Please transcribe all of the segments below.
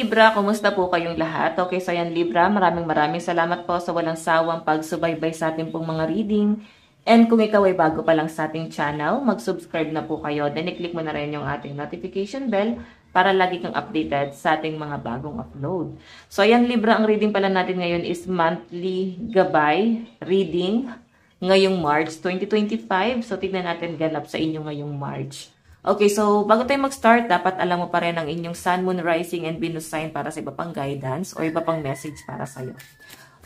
Libra, kumusta po kayong lahat? Okay, so yan Libra, maraming salamat po sa walang sawang pagsubaybay sa ating pong mga reading. And kung ikaw ay bago pa lang sa ating channel, mag-subscribe na po kayo. Then i-click mo na rin yung ating notification bell para lagi kang updated sa ating mga bagong upload. So yan Libra, ang reading pala natin ngayon is monthly gabay reading ngayong March 2025. So tignan natin ganap sa inyo ngayong March. Okay, so bago tayo mag-start, dapat alam mo pa rin ang inyong Sun, Moon, Rising, and Venus sign para sa iba pang guidance o iba pang message para sa'yo.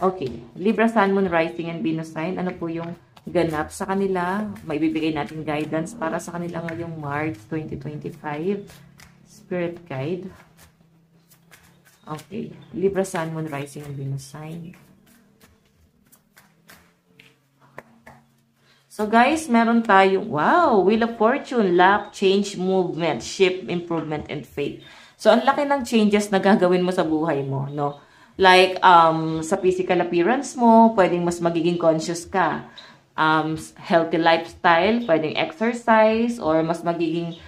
Okay, Libra, Sun, Moon, Rising, and Venus sign. Ano po yung ganap sa kanila? Maibibigay natin guidance para sa kanila ngayong March 2025. Spirit guide. Okay, Libra, Sun, Moon, Rising, and Venus sign. So guys, meron tayong, wow, Wheel of Fortune, luck, change, movement, shift, improvement, and faith. So ang laki ng changes na gagawin mo sa buhay mo, no? Like, sa physical appearance mo, pwedeng mas magiging conscious ka. Healthy lifestyle, pwedeng exercise, or mas magiging,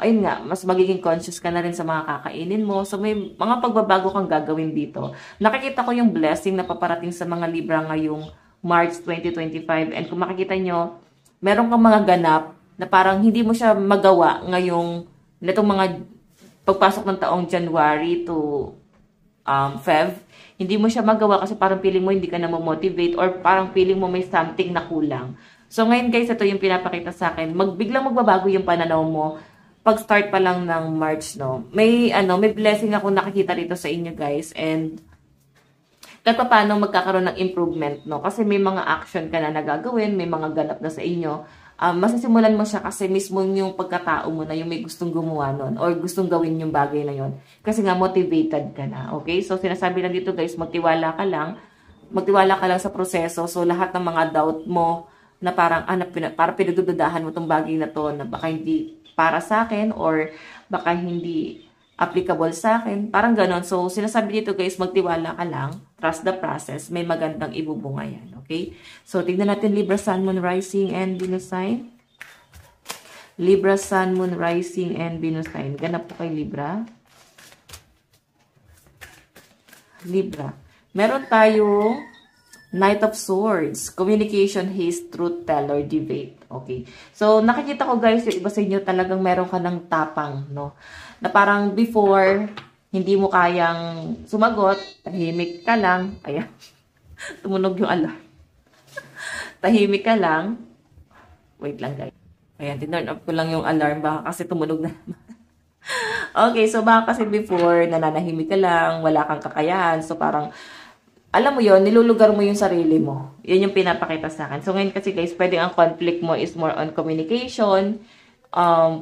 ayun nga, mas magiging conscious ka na rin sa mga kakainin mo. So may mga pagbabago kang gagawin dito. Nakikita ko yung blessing na paparating sa mga Libra ngayong March 2025. And kung makikita nyo, meron kang mga ganap na parang hindi mo siya magawa ngayong, netong mga pagpasok ng taong January to Feb. Hindi mo siya magawa kasi parang feeling mo hindi ka na motivate or parang feeling mo may something na kulang. So ngayon guys, ito yung pinapakita sa akin. Biglang magbabago yung pananaw mo pag start pa lang ng March, no? May blessing ako nakikita dito sa inyo guys, and kahit paano magkakaroon ng improvement, no? Kasi may mga action ka na nagagawin, may mga ganap na sa inyo. Masasimulan mo siya kasi mismo yung pagkatao mo na yung may gustong gumawa nun or gustong gawin yung bagay na yon. Kasi nga motivated ka na, okay? So sinasabi lang dito guys, magtiwala ka lang sa proseso. So lahat ng mga doubt mo na parang parang pinagdududahan mo tong bagay na to na baka hindi para sa akin or baka hindi applicable sa akin. Parang ganon. So, sinasabi dito guys, magtiwala ka lang. Trust the process. May magandang ibubunga yan. Okay? So, tignan natin Libra, Sun, Moon, Rising, and Venus sign. Libra, Sun, Moon, Rising, and Venus sign. Ganap po kay Libra. Libra. Meron tayo Knight of Swords. Communication, haste, truth, teller, debate. Okay. So, nakikita ko guys, yung iba sa inyo talagang meron ka ng tapang, no? Na parang before, hindi mo kayang sumagot, tahimik ka lang. Ayan. Tumunog yung alarm. Tahimik ka lang. Wait lang guys. Ayan, tinurn off ko lang yung alarm. Baka kasi tumunog na. Okay, so baka kasi before, nananahimik ka lang, wala kang kakayahan. So parang, alam mo yon, nilulugar mo yung sarili mo. Yan yung pinapakita sa akin. So ngayon kasi guys, pwedeng ang conflict mo is more on communication.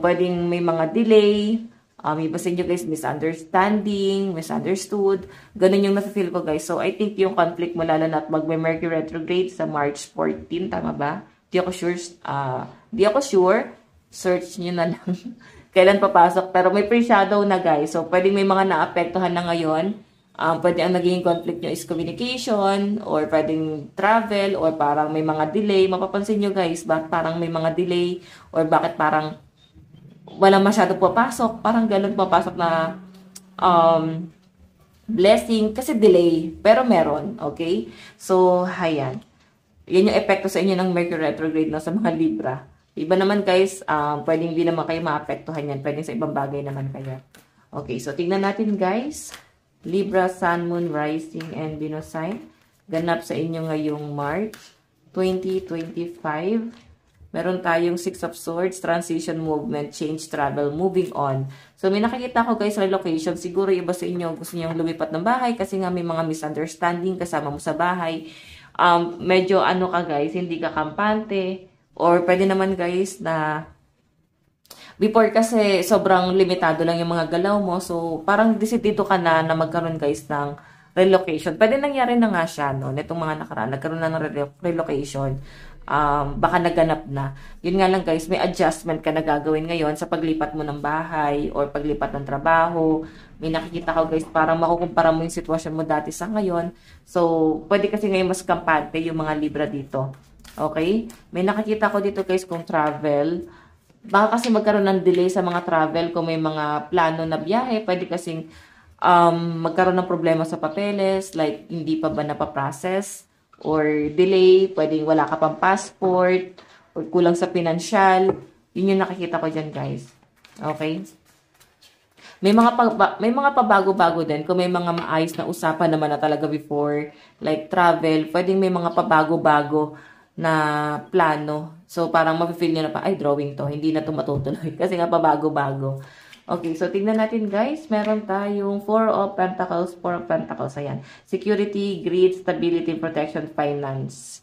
Pwedeng may mga delay. Iba sa inyo guys, misunderstood. Ganun yung nafe-feel ko guys. So I think yung conflict mo lalo na at mag-Mercury retrograde sa March 14, tama ba? Di ako sure. Search nyo na lang kailan papasok. Pero may pre-shadow na guys. So pwedeng may mga naapektuhan na ngayon. Pwede ang naging conflict nyo is communication, or pwedeng travel, or parang may mga delay. Mapapansin nyo guys, bakit parang may mga delay, or bakit parang walang masyado papasok. Parang ganun papasok na blessing, kasi delay, pero meron, okay? So, ayan. Yan yung epekto sa inyo ng Mercury retrograde na sa mga Libra. Iba naman guys, pwedeng hindi naman kayo maapektuhan yan. Pwedeng sa ibang bagay naman kayo. Okay, so tignan natin guys. Libra, Sun, Moon, Rising, and Venus sign. Ganap sa inyo ngayong March 2025. Meron tayong Six of Swords, transition, movement, change, travel, moving on. So may nakikita ko guys, relocation. Siguro iba sa inyo gusto niyong lumipat ng bahay kasi nga may mga misunderstanding kasama mo sa bahay. Medyo ano ka guys, hindi ka kampante. Or pwede naman guys na before kasi sobrang limitado lang yung mga galaw mo. So, parang decidido ka na magkaroon guys ng relocation. Pwede nangyari na nga siya, no? Netong mga nakaraan, nagkaroon na ng relocation. Baka naganap na. Yun nga lang guys, may adjustment ka na gagawin ngayon sa paglipat mo ng bahay or paglipat ng trabaho. May nakikita ko guys, parang makukumpara mo yung sitwasyon mo dati sa ngayon. So, pwede kasi ngayon mas kampante yung mga Libra dito. Okay? May nakikita ko dito guys kung travel. Baka kasi magkaroon ng delay sa mga travel kung may mga plano na biyahe. Pwede kasing magkaroon ng problema sa papeles, like hindi pa ba napaprocess, or delay, pwedeng wala ka pang passport, or kulang sa pinansyal. Yun yung nakikita ko dyan, guys. Okay? May mga pabago-bago din kung may mga maayos na usapan naman na talaga before, like travel, pwedeng may mga pabago-bago na plano. So, parang mafe-feel nyo na pa, ay, drawing to, hindi na to matutuloy. Kasi nga pabago-bago. Okay, so tingnan natin guys. Meron tayong 4 of Pentacles, 4 of Pentacles. Ayan. Security, greed, stability, protection, financial,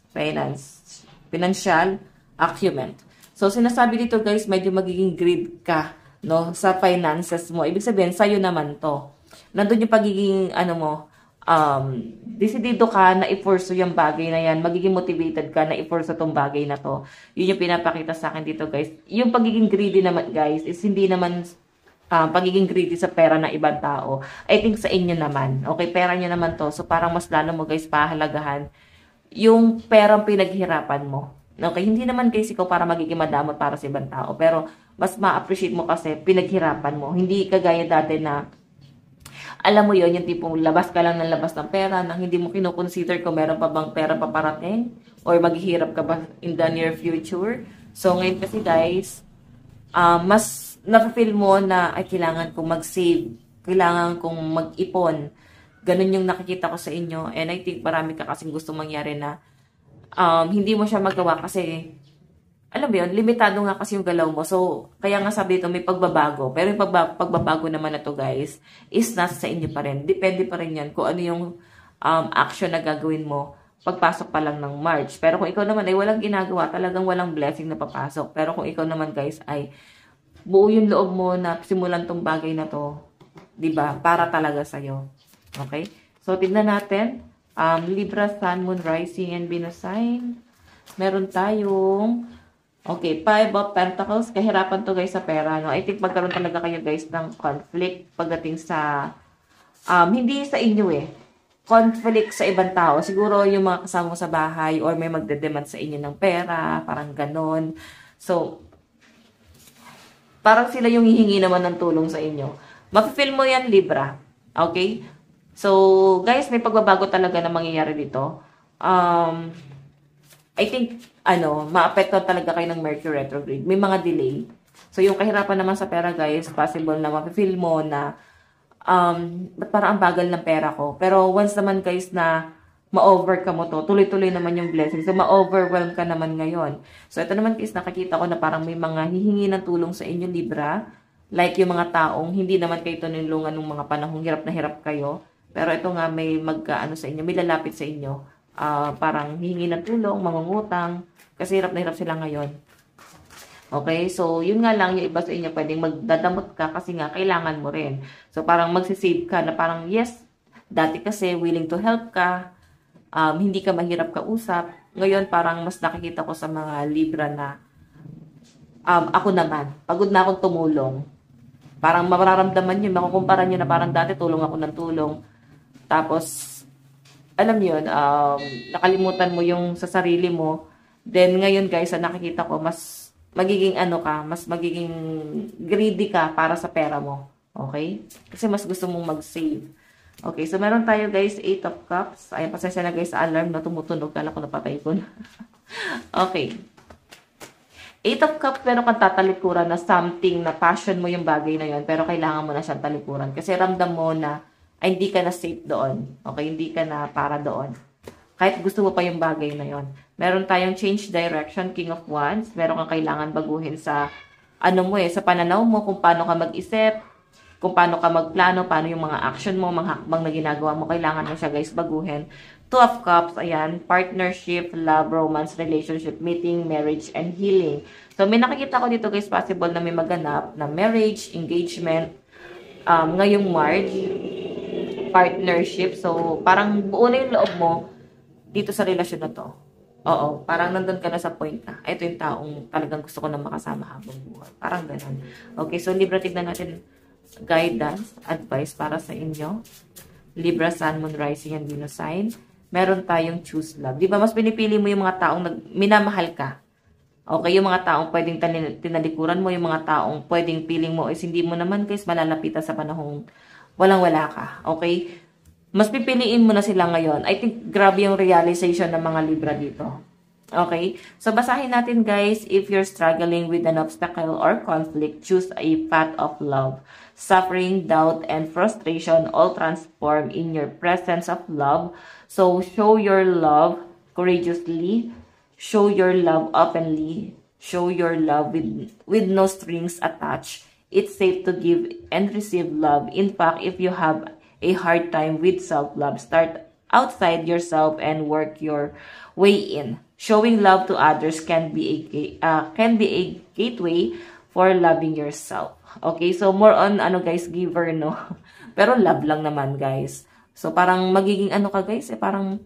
acumen. So, sinasabi dito guys, medyo magiging greed ka, no, sa finances mo. Ibig sabihin, sa'yo naman to. Nandun yung pagiging, decidido ka na i-force yung bagay na yan. Magiging motivated ka na i-force itong bagay na to. Yun yung pinapakita sa akin dito guys. Yung pagiging greedy naman guys, is hindi naman pagiging greedy sa pera ng ibang tao. I think sa inyo naman. Okay, pera nyo naman to. So, parang mas lalo mo guys pahalagahan yung perang pinaghirapan mo. Okay, hindi naman guys ikaw para magiging madamot para sa ibang tao. Pero, mas ma-appreciate mo kasi pinaghirapan mo. Hindi kagaya dati na, alam mo yon yung tipong labas ka lang ng labas ng pera nang hindi mo kinoconsider kung meron pa bang pera paparating or maghihirap ka ba in the near future. So, ngayon kasi guys, mas na-feel mo na ay kailangan kong mag-save, kailangan kong mag-ipon. Ganun yung nakikita ko sa inyo. And I think marami ka kasing gusto mangyari na hindi mo siya magawa kasi, alam mo yun, limitado nga kasi yung galaw mo. So, kaya nga sabi ito, may pagbabago. Pero yung pagbabago naman na to guys, is nasa sa inyo pa rin. Depende pa rin yan kung ano yung action na gagawin mo pagpasok pa lang ng March. Pero kung ikaw naman ay walang ginagawa, talagang walang blessing na papasok. Pero kung ikaw naman guys ay buo yung loob mo na simulan tong bagay na to, 'di ba? Para talaga sa iyo. Okay? So tingnan natin, Libra, Sun, Moon, Rising and Venus sign. Meron tayong okay, 5 of Pentacles. Kahirapan to guys sa pera, no? I think magkaroon talaga kayo guys ng conflict pagdating sa hindi sa inyo conflict sa ibang tao. Siguro yung mga kasama mo sa bahay or may magde-demand sa inyo ng pera, parang ganon. So, parang sila yung hihingi naman ng tulong sa inyo. Mafe-feel mo yan, Libra. Okay? So, guys, may pagbabago talaga na mangyayari dito. I think, maapekto talaga kayo ng Mercury retrograde. May mga delay. So, yung kahirapan naman sa pera, guys, possible na mafe-feel mo na ba't parang ang bagal ng pera ko. Pero once naman, guys, na ma-overcome mo to, tuloy-tuloy naman yung blessing. So, ma-overwhelm ka naman ngayon. So, ito naman guys, nakakita ko na parang may mga hihingi ng tulong sa inyo, Libra. Like yung mga taong hindi naman kayo tinulungan ng mga panahong hirap na hirap kayo. Pero ito nga, may sa inyo, may lalapit sa inyo. Parang hihingi ng tulong, mangungutang. Kasi hirap na hirap sila ngayon. Okay? So, yun nga lang, yung iba sa inyo, pwedeng magdadamot ka kasi nga, kailangan mo rin. So, parang magsisave ka na parang, yes, dati kasi willing to help ka. Hindi ka mahirap kausap. Ngayon, parang mas nakikita ko sa mga Libra na ako naman, pagod na akong tumulong. Parang mararamdaman nyo, makukumpara nyo na parang dati tulong ako ng tulong. Tapos, alam yun, nakalimutan mo yung sa sarili mo. Then, ngayon guys, nakikita ko, mas magiging mas magiging greedy ka para sa pera mo. Okay? Kasi mas gusto mong mag-save. Okay, so meron tayo guys, 8 of Cups. Ayan, pasensya na guys sa alarm na tumutunog. Kala ko napatay ko na. Okay. 8 of Cups, meron kang tatalikuran na something na passion mo yung bagay na yon, pero kailangan mo na siyang talikuran. Kasi ramdam mo na ay hindi ka na safe doon. Okay, hindi ka na para doon. Kahit gusto mo pa yung bagay na yon. Meron tayong change direction, King of Wands. Meron kang kailangan baguhin sa sa pananaw mo, kung paano ka mag-isip, kung paano ka magplano, paano yung mga action mo, mga hakbang na ginagawa mo, kailangan mo siya guys baguhin. 2 of Cups, ayan, partnership, love, romance, relationship, meeting, marriage, and healing. So, may nakikita ko dito guys, possible na may maganap na marriage, engagement, ngayong March, partnership. So, parang buo na yung loob mo dito sa relasyon na to. Oo, parang nandun ka na sa point na, ito yung taong talagang gusto ko na makasama habang buhay. Parang ganun. Okay, so Libra, tignan natin guidance, advice para sa inyo. Libra, Sun, Moon, Rising, and Venus sign. Meron tayong choose love. Di ba, mas pinipili mo yung mga taong minamahal ka. Okay, yung mga taong pwedeng tinalikuran mo, yung mga taong pwedeng piling mo is hindi mo naman guys malalapitan sa panahong walang-wala ka. Okay? Mas pipiliin mo na sila ngayon. I think grabe yung realization ng mga Libra dito. Okay? So, basahin natin guys, if you're struggling with an obstacle or conflict, choose a path of love. Suffering, doubt, and frustration all transform in your presence of love. So, show your love courageously. Show your love openly. Show your love with no strings attached. It's safe to give and receive love. In fact, if you have a hard time with self-love, start outside yourself and work your way in. Showing love to others can be a gateway for loving yourself. Okay, so more on ano guys, giver, no? Pero love lang naman guys. So parang magiging ano ka guys, parang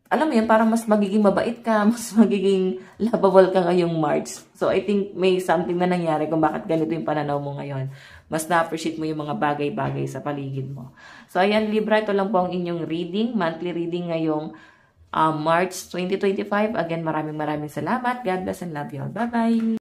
alam mo yun, parang mas magiging mabait ka, mas magiging lovable ka ngayong March. So, I think may something na nangyari kung bakit ganito yung pananaw mo ngayon. Mas na-appreciate mo yung mga bagay-bagay sa paligid mo. So, ayan, Libra, ito lang po ang inyong reading, monthly reading ngayong March 2025. Again, maraming salamat. God bless and love you all. Bye-bye!